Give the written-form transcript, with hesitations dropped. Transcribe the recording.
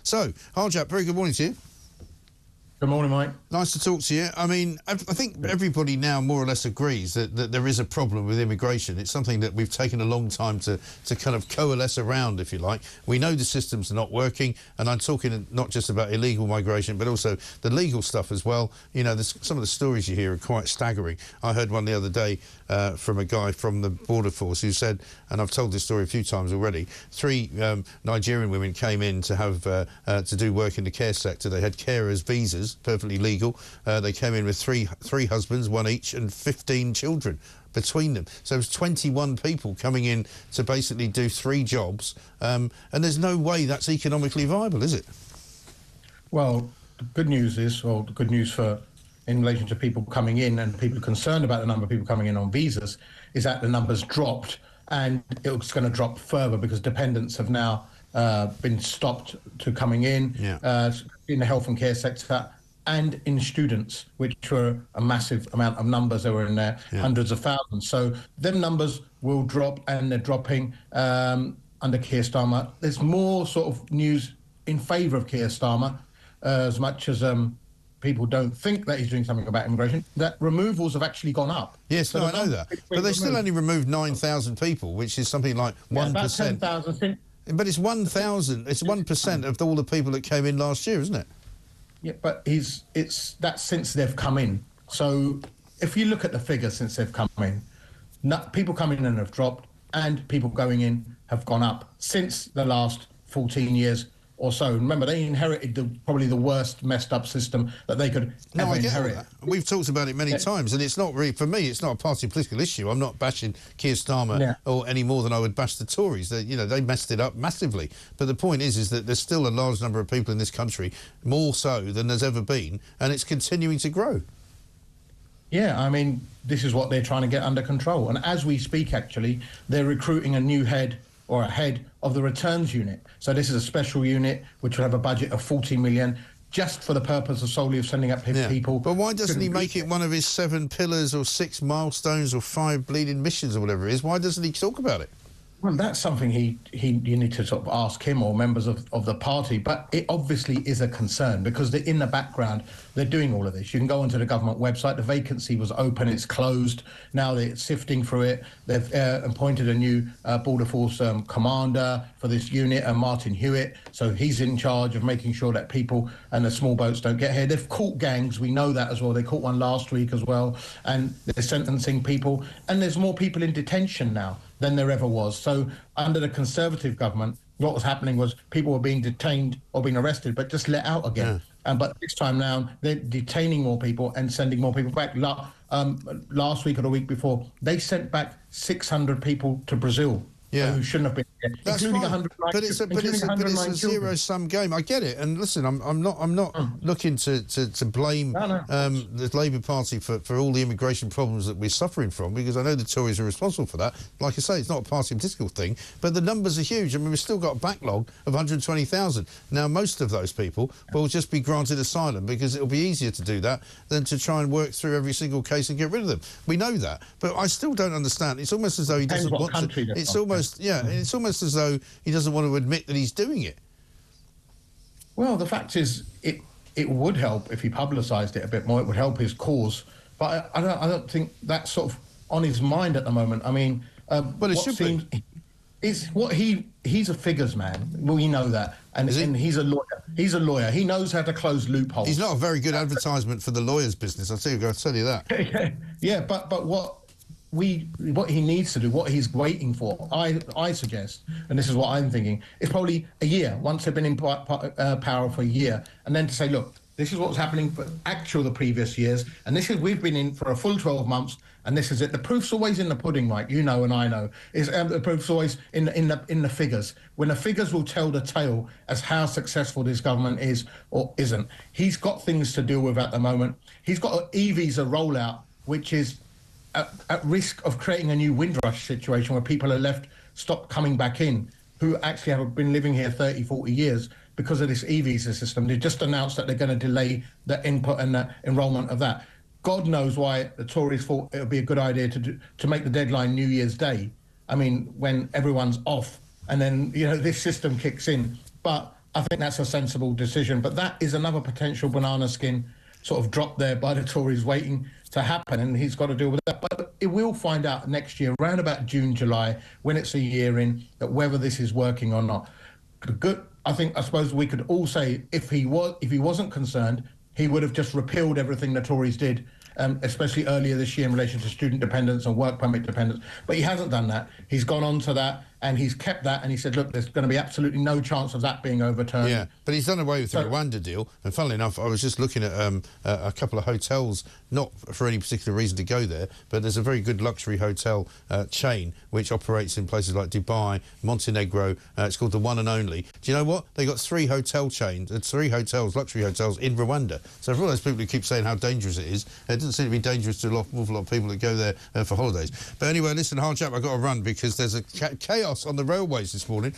So, Harjap, very good morning to you. Good morning, Mike. Nice to talk to you. I mean, I think everybody now more or less agrees that there is a problem with immigration. It's something that we've taken a long time to kind of coalesce around, if you like. We know the systems are not working, and I'm talking not just about illegal migration, but also the legal stuff as well. You know, some of the stories you hear are quite staggering. I heard one the other day from a guy from the Border Force who said, and I've told this story a few times already, 3 Nigerian women came in to have to do work in the care sector. They had carers visas, perfectly legal. They came in with three husbands, one each, and 15 children between them. So it was 21 people coming in to basically do 3 jobs, and there's no way that's economically viable, is it? Well, the good news is, or the good news in relation to people coming in and people concerned about the number of people coming in on visas, is that the numbers dropped, and it's going to drop further because dependents have now been stopped to coming in in the health and care sector and in students, which were a massive amount of numbers that were in there, hundreds of thousands. So them numbers will drop, and they're dropping under Keir Starmer. There's more sort of news in favour of Keir Starmer, as much as people don't think that he's doing something about immigration, that removals have actually gone up. Yes, so no, I know that. But they still only removed 9,000 people, which is something like 1%. About 10,000. But it's 1,000. It's 1% of all the people that came in last year, isn't it? Yeah, but that's since they've come in. So if you look at the figures since they've come in, people coming in have dropped, and people going in have gone up since the last 14 years or so. Remember, they inherited probably the worst messed up system that they could ever inherit. We've talked about it many times, and it's not really, for me, it's not a party political issue. I'm not bashing Keir Starmer or any more than I would bash the Tories. They messed it up massively. But the point is that there's still a large number of people in this country, more so than there's ever been, and it's continuing to grow. Yeah, I mean, this is what they're trying to get under control. And as we speak, actually, they're recruiting a new head or a head of the returns unit. So this is a special unit which will have a budget of 40 million just for the purpose of solely of sending up people. But why doesn't he make it one of his 7 pillars or 6 milestones or 5 bleeding missions or whatever it is? Why doesn't he talk about it? Well, that's something you need to sort of ask him or members of the party. But it obviously is a concern because in the background, they're doing all of this. You can go onto the government website. The vacancy was open. It's closed. Now they're sifting through it. They've appointed a new Border Force commander for this unit, Martin Hewitt. So he's in charge of making sure that people and the small boats don't get here. They've caught gangs. We know that as well. They caught one last week as well. And they're sentencing people. And there's more people in detention now than there ever was. So under the Conservative government, what was happening was people were being detained or being arrested, but just let out again. But this time now, they're detaining more people and sending more people back. Last week or the week before, they sent back 600 people to Brazil. Who shouldn't have been here, including 100. But it's a zero-sum game. I get it. And listen, I'm not looking to blame the Labour Party for all the immigration problems that we're suffering from, because I know the Tories are responsible for that. Like I say, it's not a party political thing, but the numbers are huge. I mean, we've still got a backlog of 120,000. Now, most of those people will just be granted asylum because it'll be easier to do that than to try and work through every single case and get rid of them. We know that, but I still don't understand. It's almost as though he doesn't want to. It's almost as though he doesn't want to admit that he's doing it. Well, the fact is, it would help if he publicised it a bit more. It would help his cause. But I don't think that's sort of on his mind at the moment. I mean, well, it should be. He's a figures man. Well, we know that, and he's a lawyer. He's a lawyer. He knows how to close loopholes. He's not a very good advertisement for the lawyer's business. I'll tell you that. Yeah, but what he needs to do, what he's waiting for, I suggest, and this is what I'm thinking, is probably a year, once they've been in power for a year, and then to say, look, this is what's happening for the previous years, and we've been in for a full 12 months, and this is it. The proof's always in the pudding, right? You know, and I know. The proof's always in the figures. When the figures will tell the tale as how successful this government is or isn't. He's got things to deal with at the moment. He's got an e-visa rollout, which is at risk of creating a new Windrush situation where people are stopped coming back in, who actually have been living here 30, 40 years because of this e-visa system. They just announced that they're going to delay the input and the enrolment of that. God knows why the Tories thought it would be a good idea to make the deadline New Year's Day. I mean, when everyone's off, and then this system kicks in. But I think that's a sensible decision. But that is another potential banana skin sort of drop there by the Tories waiting to happen, and he's got to deal with that. But it will find out next year, around about June, July, when it's a year in, that whether this is working or not. Good. I suppose we could all say if he wasn't concerned, he would have just repealed everything the Tories did, especially earlier this year in relation to student dependence and work permit dependence. But he hasn't done that. He's gone on to that, and he's kept that, and he said, look, there's going to be absolutely no chance of that being overturned. Yeah, but he's done away with the Rwanda deal, and funnily enough, I was just looking at a couple of hotels, not for any particular reason to go there, but there's a very good luxury hotel chain which operates in places like Dubai, Montenegro. It's called the One and Only. Do you know what? They got 3 hotel chains, 3 hotels, luxury hotels in Rwanda. So for all those people who keep saying how dangerous it is, it doesn't seem to be dangerous to an awful lot of people that go there for holidays. But anyway, listen, Harjap, I've got to run because there's a chaos on the railways this morning.